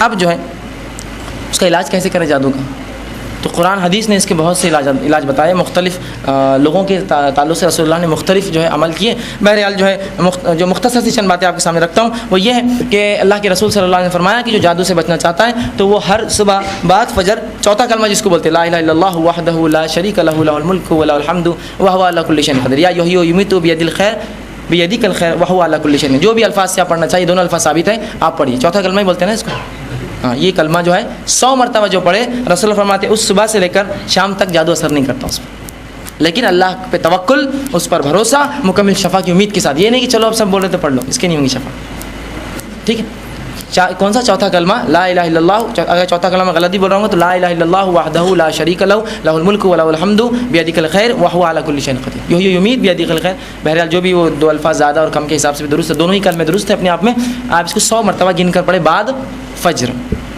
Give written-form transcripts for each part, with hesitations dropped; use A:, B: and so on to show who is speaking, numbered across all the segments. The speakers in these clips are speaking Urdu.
A: اب جو ہے اس کا علاج کیسے کریں جادو کا؟ تو قرآن حدیث نے اس کے بہت سے علاج بتائے، مختلف لوگوں کے تعلق سے رسول اللہ نے مختلف جو ہے عمل کیے۔ بہرحال جو ہے جو مختصر سی چند باتیں آپ کے سامنے رکھتا ہوں وہ یہ ہے کہ اللہ کے رسول صلی اللہ علیہ وسلم نے فرمایا کہ جو جادو سے بچنا چاہتا ہے تو وہ ہر صبح بعد فجر چوتھا کلمہ جس کو بولتے لا الہ الا اللہ وحدہ لا شریک لہ لہ الملک وله الحمد وهو على كل شيء قدیر، یا یحیی و یمیت بیدہ الخیر بیدک الخیر وهو على كل شيء، جو بھی الفاظ سے آپ پڑھنا چاہیے دونوں الفاظ ثابت ہیں، آپ پڑھیے۔ چوتھا کلمہ ہی بولتے ہیں نا اس کو، ہاں یہ کلمہ جو ہے 100 مرتبہ جو پڑھے رسول اللہ فرماتے اس صبح سے لے کر شام تک جادو اثر نہیں کرتا اس پر، لیکن اللہ پہ توکل، اس پر بھروسہ، مکمل شفا کی امید کے ساتھ۔ یہ نہیں کہ چلو اب سب بول رہے تو پڑھ لو، اس کی نہیں ہوگی شفا، ٹھیک ہے۔ کون سا چوتھا کلمہ؟ لا الہ الا اللہ۔ اگر چوتھا کلمہ غلطی بول رہا ہوں تو لا الہ الا اللہ وحدہ لا شریک لہ لہ الملک ولہ الحمد بیدک الخیر وہو علی کل شیء قدیر، یحیی و یمیت بیدک الخیر۔ بہرحال جو بھی وہ دو الفاظ زیادہ اور کم کے حساب سے بھی درست ہے، دونوں ہی کلمے درست ہیں اپنے آپ میں۔ آپ اس کو 100 مرتبہ گن کر پڑھے بعد فجر۔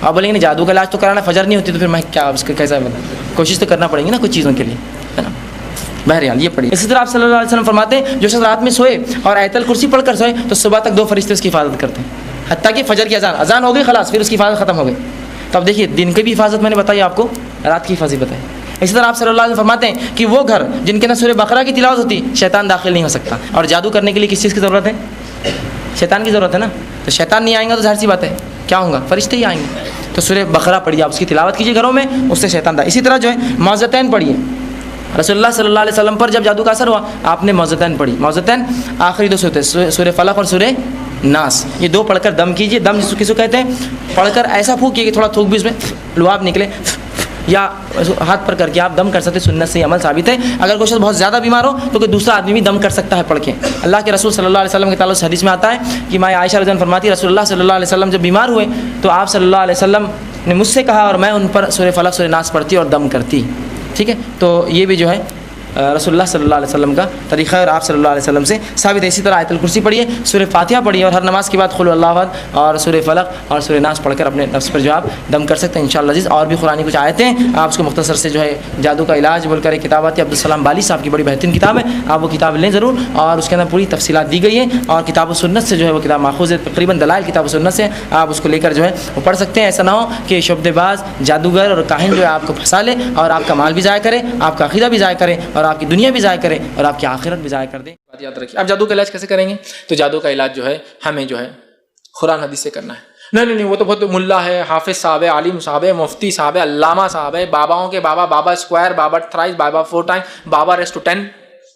A: آپ بولیں گے جادو کا علاج تو کرانا، فجر نہیں ہوتی تو پھر میں کیا اس کا کیسا بتا، کوشش تو کرنا پڑے گی نا کچھ چیزوں کے لیے، ہے نا۔ بہرحال یہ پڑھیے۔ اسی طرح آپ صلی اللہ علیہ وسلم فرماتے ہیں جو شخص رات میں سوئے اور آیت الکرسی پڑھ کر سوئے تو صبح تک 2 فرشتے اس کی حفاظت کرتے ہیں، حتیٰ کہ فجر کی اذان ہو گئی خلاص پھر اس کی حفاظت ختم ہو گئی۔ تو اب دیکھیے دن کی بھی حفاظت میں نے بتائی آپ کو، رات کی حفاظت بتائی۔ اسی طرح آپ صلی اللہ علیہ وسلم فرماتے ہیں کہ وہ گھر جن کے اندر سورہ بقرہ کی تلاوت ہوتی شیطان داخل نہیں ہو سکتا، اور جادو کرنے کے لیے کس چیز کی ضرورت ہے؟ شیطان کی ضرورت ہے نا، تو شیطان نہیں آئیں گا تو ظاہر سی بات ہے کیا ہوں گا، فرشتے ہی آئیں گے۔ تو سورہ بقرہ پڑھیے، آپ اس کی تلاوت کیجیے گھروں میں، اس سے شیطان اسی طرح جو ہے معوذتین پڑھیے۔ رسول اللہ صلی اللہ علیہ وسلم پر جب جادو کا اثر ہوا آپ نے معوذتین پڑھی۔ معوذتین آخری 2 سورتیں سورہ فلق اور سورہ ناس، یہ 2 پڑھ کر دم کیجیے۔ دم کس کو کہتے ہیں؟ پڑھ کر ایسا پھونکیے کہ تھوڑا تھوک بھی اس میں لعاب نکلے، یا ہاتھ پر کر کے آپ دم کر سکتے، سنت سے یہ عمل ثابت ہے۔ اگر کوئی شخص بہت زیادہ بیمار ہو تو کوئی دوسرا آدمی بھی دم کر سکتا ہے پڑھ کے۔ اللہ کے رسول صلی اللہ علیہ وسلم کے تعلق سے حدیث میں آتا ہے کہ ماں عائشہ رضی اللہ عنہا فرماتی رسول اللہ صلی اللہ علیہ وسلم جب بیمار ہوئے تو آپ صلی اللہ علیہ وسلم نے مجھ سے کہا اور میں ان پر سورہ فلق سورہ ناس پڑھتی اور دم کرتی، ٹھیک ہے۔ تو یہ بھی جو ہے رسول اللہ صلی اللہ علیہ وسلم کا طریقہ ہے اور آپ صلی اللہ علیہ وسلم سے ثابت ہے۔ اسی طرح آیت الکرسی پڑھیے، سورہ فاتحہ پڑھیے، اور ہر نماز کے بعد قل اللہ احد اور سورہ فلق اور سورہ ناس پڑھ کر اپنے نفس پر جو آپ دم کر سکتے ہیں انشاءاللہ عزیز۔ اور بھی قرآنی کچھ آیتیں آپ اس کو مختصر سے جو ہے جادو کا علاج بول کر ایک کتاب آتی ہے عبدالسلام بالی صاحب کی، بڑی بہترین کتاب ہے، آپ وہ کتاب لیں ضرور، اور اس کے اندر پوری تفصیلات دی گئی ہیں، اور کتاب و سنت سے جو ہے وہ کتاب ماخوذ ہے، تقریباً دلائل کتاب و سنت سے آپ اس کو لے کر جو ہے وہ پڑھ سکتے ہیں۔ ایسا نہ ہو کہ شعبدے باز جادوگر اور کاہن جو ہے آپ کو پھنسا لے اور آپ کا مال بھی ضائع کرے، آپ کا عقیدہ بھی ضائع کرے اور آپ کی دنیا بھی ضائع کرے اور آپ کی آخرت بھی ضائع کر دیں۔ بات یاد رکھیے۔ اب جادو کا علاج کیسے کریں گے؟ تو جادو کا علاج جو ہے ہمیں جو ہے قرآن حدیث سے کرنا ہے۔ نہیں وہ تو بہت ملا ہے، حافظ صاحب ہے، عالم صاحب ہے، مفتی صاحب ہے، علامہ صاحب ہے، باباؤں کے بابا، بابا اسکوائر، بابا تھرائز، بابا 4 ٹائم، بابا ریسٹو 10،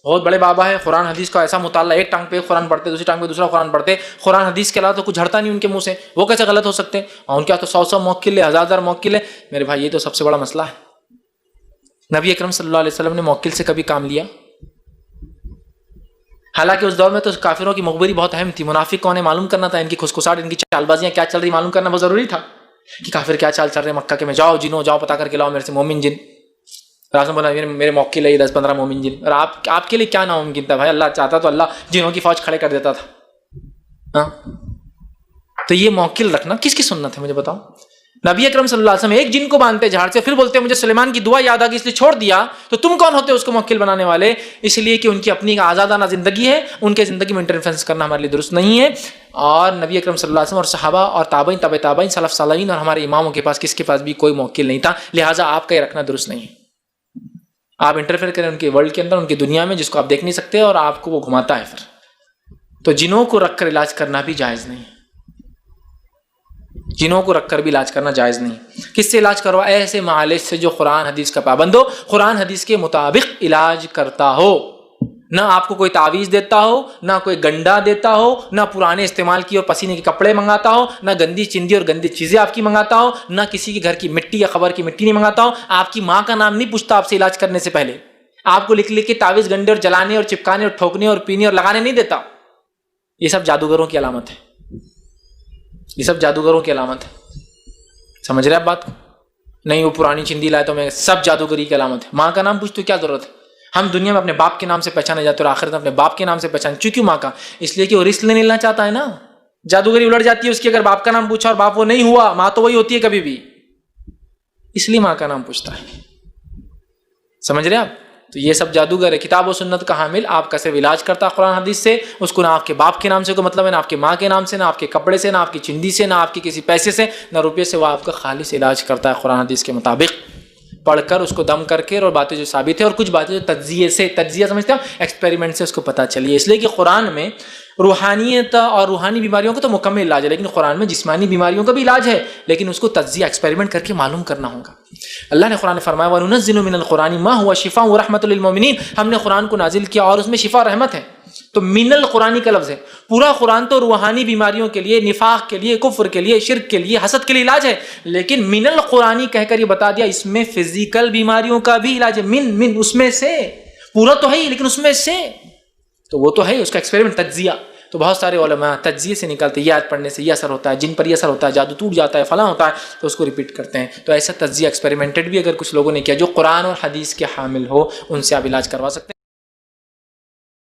A: بہت بڑے بابا ہے۔ قرآن حدیث کا ایسا مطالعہ، ایک ٹانگ پہ ایک قرآن پڑھتے، دوسری ٹانگ پہ دوسرا قرآن پڑھتے، قرآن حدیث کے علاوہ تو کچھ جھڑتا نہیں ان کے منہ سے، وہ کیسے غلط ہو سکتے ہیں؟ اور ان کے تو 100 موکل ہے، 1000 موکل ہے۔ میرے بھائی یہ تو سب سے بڑا مسئلہ ہے۔ نبی اکرم صلی اللہ علیہ وسلم نے موکل سے کبھی کام لیا؟ حالانکہ اس دور میں تو کافروں کی مخبری بہت اہم تھی، منافق کون ہے معلوم کرنا تھا، ان کی کھسکساہٹ، ان کی چال بازیاں کیا چل رہی معلوم کرنا بہت ضروری تھا کہ کافر کیا چال چل رہے مکہ کے میں۔ جاؤ جنوں جاؤ پتہ کر کے لاؤ میرے سے مومن جن۔ راستہ بولا میرے موکل ہے 10-15 مومن جن، اور آپ کے لیے کیا ناممکن تھا بھائی؟ اللہ چاہتا تو اللہ جنوں کی فوج کھڑے کر دیتا تھا۔ ہاں تو یہ موکل رکھنا کس کی سنت ہے مجھے بتاؤ؟ نبی اکرم صلی اللہ علیہ وسلم ایک جن کو باندھتے جھاڑ سے، پھر بولتے مجھے سلیمان کی دعا یاد آ گئی اس لیے چھوڑ دیا، تو تم کون ہوتے اس کو موکل بنانے والے؟ اس لیے کہ ان کی اپنی آزادانہ زندگی ہے، ان کے زندگی میں انٹرفیرنس کرنا ہمارے لیے درست نہیں ہے۔ اور نبی اکرم صلی اللہ علیہ وسلم اور صحابہ اور تابعین، تبع تابعین، سلف صالحین اور ہمارے اماموں کے پاس کس کے پاس بھی کوئی موکل نہیں تھا، لہٰذا آپ کا یہ رکھنا درست نہیں ہے۔ آپ انٹرفیئر کریں ان کے ورلڈ کے اندر، ان کی دنیا میں جس کو آپ دیکھ نہیں سکتے، اور آپ کو وہ گھماتا ہے پھر۔ تو جنوں کو رکھ کر علاج کرنا بھی جائز نہیں ہے، جنوں کو رکھ کر بھی علاج کرنا جائز نہیں۔ کس سے علاج کروا؟ ایسے معالج سے جو قرآن حدیث کا پابند ہو، قرآن حدیث کے مطابق علاج کرتا ہو، نہ آپ کو کوئی تعویذ دیتا ہو، نہ کوئی گنڈا دیتا ہو، نہ پرانے استعمال کی اور پسینے کے کپڑے منگاتا ہو، نہ گندی چندی اور گندی چیزیں آپ کی منگاتا ہو، نہ کسی کے گھر کی مٹی یا قبر کی مٹی نہیں منگاتا ہو، آپ کی ماں کا نام نہیں پوچھتا آپ سے علاج کرنے سے پہلے، آپ کو لکھ کے تعویذ گنڈے اور جلانے اور چپکانے اور ٹھوکنے اور پینے اور لگانے نہیں دیتا۔ یہ سب جادوگروں کی علامت ہے، یہ سب جادوگروں کی علامت ہے۔ سمجھ رہے آپ بات کو؟ نہیں وہ پرانی چندی لائے تو میں سب جادوگری کی علامت ہے۔ ماں کا نام پوچھ تو کیا ضرورت ہے؟ ہم دنیا میں اپنے باپ کے نام سے پہچانے جاتے اور آخرت میں اپنے باپ کے نام سے پہچانے، چونکہ ماں کا، اس لیے کہ وہ رسک لینا چاہتا ہے نا۔ جادوگری الٹ جاتی ہے اس کی، اگر باپ کا نام پوچھا اور باپ وہ نہیں ہوا، ماں تو وہی ہوتی ہے کبھی بھی، اس لیے ماں کا نام پوچھتا ہے۔ سمجھ رہے آپ؟
B: تو یہ سب جادوگر ہے. کتاب و سنت کا حامل آپ کا صرف علاج کرتا ہے قرآن حدیث سے. اس کو نہ آپ کے باپ کے نام سے کوئی مطلب ہے، نہ آپ کے ماں کے نام سے، نہ آپ کے کپڑے سے، نہ آپ کی چندی سے، نہ آپ کے کسی پیسے سے، نہ روپے سے. وہ آپ کا خالص علاج کرتا ہے قرآن حدیث کے مطابق، پڑھ کر اس کو دم کر کے، اور باتیں جو ثابت ہے، اور کچھ باتیں جو تجزیہ سمجھتے ہیں ایکسپیریمنٹ سے اس کو پتہ چلی ہے. اس لیے کہ قرآن میں روحانیت اور روحانی بیماریوں کا تو مکمل علاج ہے، لیکن قرآن میں جسمانی بیماریوں کا بھی علاج ہے، لیکن اس کو تجزیہ ایکسپیریمنٹ کر کے معلوم کرنا ہوگا. اللہ نے قرآن فرمایا وَنُنَزِّلُ مِنَ الْقُرْآنِ مَا هُوَ شِفَاءٌ وَرَحْمَةٌ لِلْمُؤْمِنِينَ. ہم نے قرآن کو نازل کیا اور اس میں شفا اور رحمت ہے. تو من القرآنی کا لفظ ہے. پورا قرآن تو روحانی بیماریوں کے لیے، نفاق کے لیے، کفر کے لیے، شرک کے لیے، حسد کے لیے علاج ہے، لیکن من القرآنی کہہ کر یہ بتا دیا اس میں فزیکل بیماریوں کا بھی علاج ہے. من اس میں سے، پورا تو ہے ہی لیکن اس میں سے، تو وہ تو ہے اس کا ایکسپیریمنٹ تجزیہ. تو بہت سارے علماء تجزیے سے نکالتے ہیں، یہ آیت پڑھنے سے یہ اثر ہوتا ہے، جن پر یہ اثر ہوتا ہے، جادو ٹوٹ جاتا ہے، فلاں ہوتا ہے، تو اس کو ریپیٹ کرتے ہیں. تو ایسا تجزیہ ایکسپیریمنٹڈ بھی اگر کچھ لوگوں نے کیا جو قرآن اور حدیث کے حامل ہو، ان سے آپ علاج کروا سکتے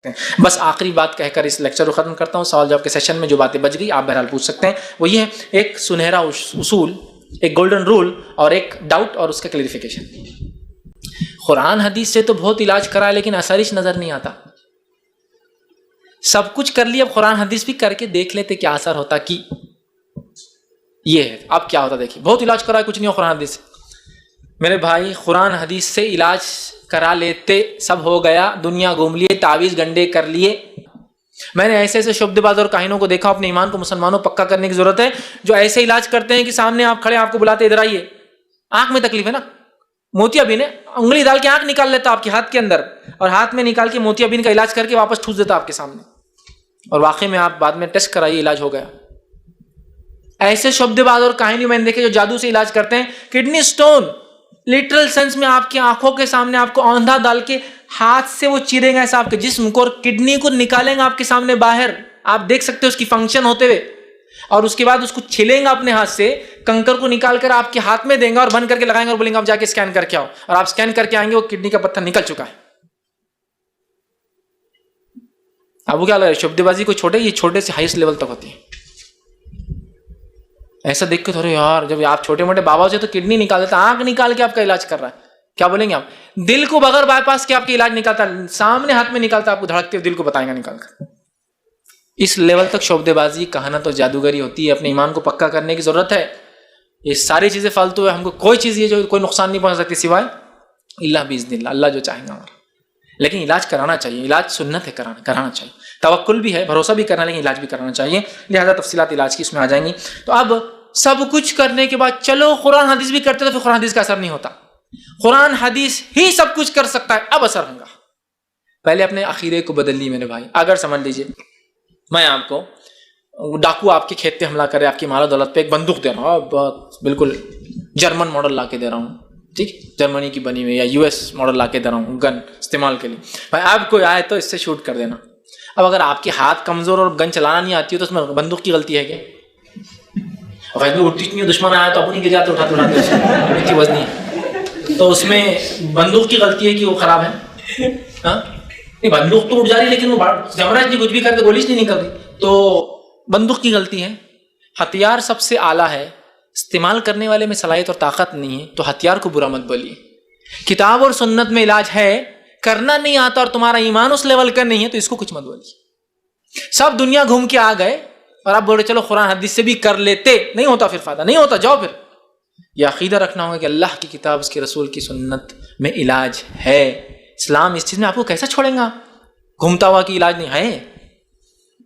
B: ہیں. بس آخری بات کہہ کر اس لیکچر کو ختم کرتا ہوں. سوال جواب کے سیشن میں جو باتیں بچ گئی آپ بہرحال پوچھ سکتے ہیں. وہ یہ ہے ایک سنہرا اصول، ایک گولڈن رول، اور ایک ڈاؤٹ اور اس کا کلیریفیکیشن. قرآن حدیث سے تو بہت علاج کرا ہے لیکن اثر ہی نظر نہیں آتا. سب کچھ کر لیا، اب قرآن حدیث بھی کر کے دیکھ لیتے کیا اثر ہوتا. کی یہ ہے اب کیا ہوتا دیکھیے. بہت علاج کرا ہے کچھ نہیں ہو قرآن حدیث سے. میرے بھائی قرآن حدیث سے علاج کرا لیتے، سب ہو گیا، دنیا گھوم لیے، تعویذ گنڈے کر لیے. میں نے ایسے ایسے شبد باز اور کاہنوں کو دیکھا. اپنے ایمان کو مسلمانوں پکا کرنے کی ضرورت ہے، جو ایسے علاج کرتے ہیں کہ سامنے آپ کھڑے، آپ کو بلاتے ادھر آئیے، آنکھ میں تکلیف ہے نا، موتیا بین ہے، انگلی ڈال کے آنکھ نکال لیتا آپ کے ہاتھ کے اندر، اور ہاتھ میں نکال کے موتیا بین کا علاج کر کے واپس ٹھوس دیتا آپ کے سامنے، اور واقعی میں آپ بعد میں ٹیسٹ کرائیے علاج ہو گیا. ایسے شبد باز اور کہانی میں نے دیکھے جو جادو سے علاج کرتے ہیں. کڈنی سٹون لٹرل سینس میں آپ کی آنکھوں کے سامنے آپ کو آندھا ڈال کے ہاتھ سے وہ چیریں گے ایسا آپ کے جسم کو، اور کڈنی کو نکالیں گے آپ کے سامنے باہر، آپ دیکھ سکتے اس کی فنکشن ہوتے ہوئے، اور اس کے بعد اس کو چھلیں گا اپنے ہاتھ سے، کنکر کو نکال کر آپ کے ہاتھ میں دیں گا اور بند کر کے لگائیں گے اور بولیں گے آپ جا کے اسکین کر کے آؤ، اور آپ اسکین کر کے آئیں گے وہ کڈنی کا پتھر نکل چکا ہے. اب وہ کیا لگ رہا ہے شبد بازی کو چھوٹے، یہ چھوٹے سے ہائیسٹ لیول تک ہوتی ہے. ایسا دیکھ کے تھوڑے یار جب آپ چھوٹے موٹے بابا سے تو کڈنی نکال دیتا، آنکھ نکال کے آپ کا علاج کر رہا ہے، کیا بولیں گے آپ؟ دل کو بغیر بائی پاس کے آپ کے علاج نکالتا، سامنے ہاتھ میں نکالتا، آپ کو دھڑکتے دل کو بتائیں گا نکال کر. اس لیول تک شعبد بازی کہانت اور جادوگری ہوتی ہے. اپنے ایمان کو پکا کرنے کی ضرورت ہے. یہ ساری چیزیں فالتو ہے، ہم کو کوئی چیز یہ جو کوئی نقصان نہیں پہنچ سکتی سوائے اللہ باذن اللہ، اللہ جو چاہیں گا. لیکن علاج کرانا چاہیے، علاج سنت ہے، کرانا چاہیے. توکل بھی ہے، بھروسہ بھی کرنا، لیکن علاج بھی کرانا چاہیے. لہذا تفصیلات علاج کی اس میں آ جائیں گی. تو اب سب کچھ کرنے کے بعد چلو قرآن حدیث بھی کرتے تو پھر قرآن حدیث کا اثر نہیں ہوتا. قرآن حدیث ہی سب کچھ کر سکتا ہے، اب اثر ہوگا. پہلے اپنے عقیدے کو بدل لی میرے بھائی. اگر سمجھ لیجیے میں آپ کو ڈاکو آپ کے کھیت پہ حملہ کرے، آپ کی مال و دولت پہ ایک بندوق دے رہا ہوں، بالکل جرمن ماڈل لا کے دے رہا ہوں، ٹھیک، جرمنی کی بنی ہوئی یا US ماڈل لا کے دے رہا ہوں گن استعمال کے لیے. بھائی آپ کوئی آئے تو اس سے شوٹ کر دینا. اب اگر آپ کے ہاتھ کمزور اور گن چلانا نہیں آتی ہے تو اس میں بندوق کی غلطی ہے کیا؟ اور اٹھتی نہیں، دشمن آیا تو اپنی گر جاتے اٹھاتے اتنی وزنی ہے، تو اس میں بندوق کی غلطی ہے کہ وہ خراب ہے. ہاں بندوق تو اٹھ جا رہی ہے لیکن وہ جمرہ اتنی کچھ بھی کر کے گولی نہیں نکل رہی، تو بندوق کی غلطی ہے. ہتھیار سب سے اعلیٰ ہے، استعمال کرنے والے میں صلاحیت اور طاقت نہیں ہے، تو ہتھیار کو برا مت بولیے. کتاب اور سنت میں علاج ہے، کرنا نہیں آتا اور تمہارا ایمان اس لیول کا نہیں ہے تو اس کو کچھ مت بولیے. سب دنیا گھوم کے آ گئے اور آپ بول رہے چلو قرآن حدیث سے بھی کر لیتے، نہیں ہوتا پھر فائدہ نہیں ہوتا. جاؤ پھر یہ عقیدہ رکھنا ہوگا کہ اللہ کی کتاب، اس کے رسول کی سنت میں علاج ہے. اسلام اس چیز میں آپ کو کیسا چھوڑیں گا؟ گھومتا ہوا کہ علاج نہیں ہے،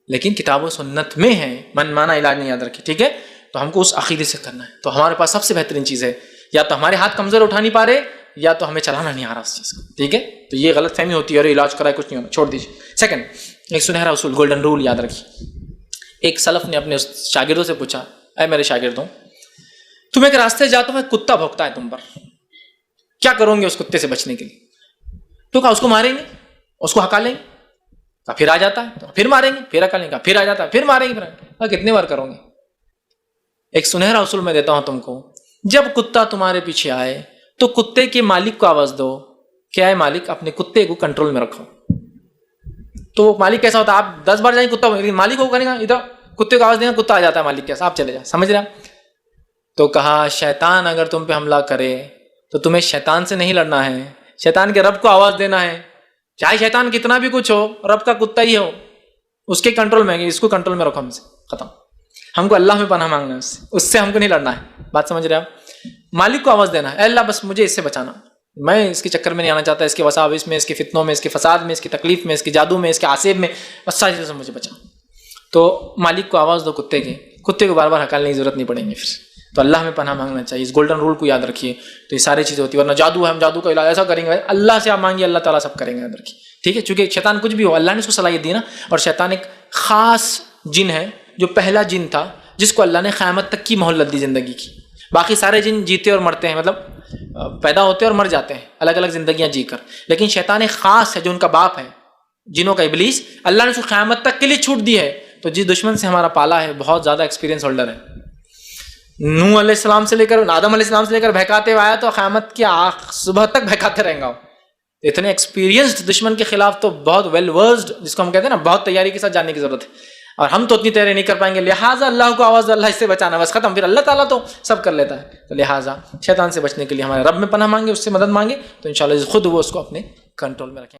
B: لیکن کتاب و سنت میں ہے، من مانا علاج نہیں یاد رکھے. ٹھیک ہے، تو ہم کو اس عقیدے سے کرنا ہے. تو ہمارے پاس سب سے بہترین چیز ہے، یا تو ہمارے ہاتھ کمزور اٹھا نہیں پا رہے، یا تو ہمیں چلانا نہیں آ رہا اس چیز کو. ٹھیک ہے، تو یہ غلط فہمی ہوتی ہے، اور علاج کرائے کچھ نہیں ہونا، چھوڑ دیجیے. سیکنڈ، ایک سنہرا اصول، گولڈن رول یاد رکھیے. ایک سلف نے اپنے شاگردوں سے پوچھا، اے میرے شاگردوں، تم ایک راستے جاتا ہو، کتا بھونکتا ہے تم پر، کیا کرو گے اس کتے سے بچنے کے لیے؟ تو کہا اس کو ماریں گے، اس کو ہکا لیں گے. کہا پھر آ جاتا ہے تو پھر ماریں گے، پھر ہکا لیں گے، پھر آ جاتا ہے پھر ماریں گے. کہا کتنے بار کرو گے؟ ایک سنہرا اصول میں دیتا ہوں تم کو، جب کتا تمہارے پیچھے آئے تو کتے کے مالک کو آواز دو کہ اے مالک اپنے کتے کو کنٹرول میں رکھو. تو وہ مالک کیسا ہوتا ہے؟ آپ 10 بار جائیں کتا، مالک کو کرے گا ادھر کتے کو آواز دیں گا، کتا آ جاتا ہے مالک کیسا، آپ چلے جائیں. سمجھ رہے ہیں؟ تو کہا شیطان اگر تم پہ حملہ کرے تو تمہیں شیطان سے نہیں لڑنا ہے، شیطان کے رب کو آواز دینا ہے. چاہے شیطان کتنا بھی کچھ ہو, رب کا کتا ہی ہو, اس کے کنٹرول میں, اس کو کنٹرول میں رکھو, ہم سے ختم. ہم کو اللہ میں پناہ مانگنا ہے, اس سے ہم کو نہیں لڑنا ہے. بات سمجھ رہے آپ؟ مالک کو آواز دینا ہے, اے اللہ بس مجھے اس سے بچانا, میں اس کے چکر میں نہیں آنا چاہتا, اس کے وساوس میں, اس کے فتنوں میں, اس کے فساد میں, اس کی تکلیف میں, اس کے جادو میں, اس کے آصیب میں, بس ساری چیزوں سے مجھے بچا. تو مالک کو آواز دو کتے کی, کتے کو بار بار ہکالنے کی ضرورت نہیں پڑیں گی. پھر تو اللہ میں پناہ مانگنا چاہیے, اس گولڈن رول کو یاد رکھیے. تو یہ ساری چیزیں ہوتی ہیں, ورنہ جادو ہے, ہم جادو کا علاج ایسا کریں گے, اللہ سے آپ مانگیے, اللہ تعالیٰ سب کریں گے, یاد رکھیے. ٹھیک ہے, چونکہ شیطان کچھ بھی ہو, اللہ نے اس کو صلاحیت دی نا. اور شیطان ایک خاص جن ہے, جو پہلا جن تھا جس کو اللہ نے قیامت تک کی مہلت دی زندگی کی. باقی سارے جن جیتے اور مرتے ہیں, مطلب پیدا ہوتے اور مر جاتے ہیں الگ الگ زندگیاں جی کر. لیکن شیطان ایک خاص ہے جو ان کا باپ ہے, جنوں کا ابلیس, اللہ نے اس کو قیامت تک کے لیے چھوٹ دی ہے. تو جس دشمن سے ہمارا پالا ہے بہت زیادہ ایکسپیرینس ہولڈر ہے. نوح علیہ السلام سے لے کر, آدم علیہ السلام سے لے کر بہکاتے ہوئے آیا تو قیامت کی صبح تک بہکاتے رہیں گا. اتنے ایکسپیرینسڈ دشمن کے خلاف تو بہت ویل ورسڈ, جس کو ہم کہتے ہیں نا, بہت تیاری کے ساتھ جاننے کی ضرورت ہے. اور ہم تو اتنی تیاری نہیں کر پائیں گے, لہٰذا اللہ کو آواز, اللہ اس سے بچانا, بس ختم. پھر اللہ تعالیٰ تو سب کر لیتا ہے. تو لہٰذا شیطان سے بچنے کے لیے ہمارے رب میں پناہ مانگے, اس سے مدد مانگے, تو انشاءاللہ خود وہ اس کو اپنے کنٹرول میں رکھیں.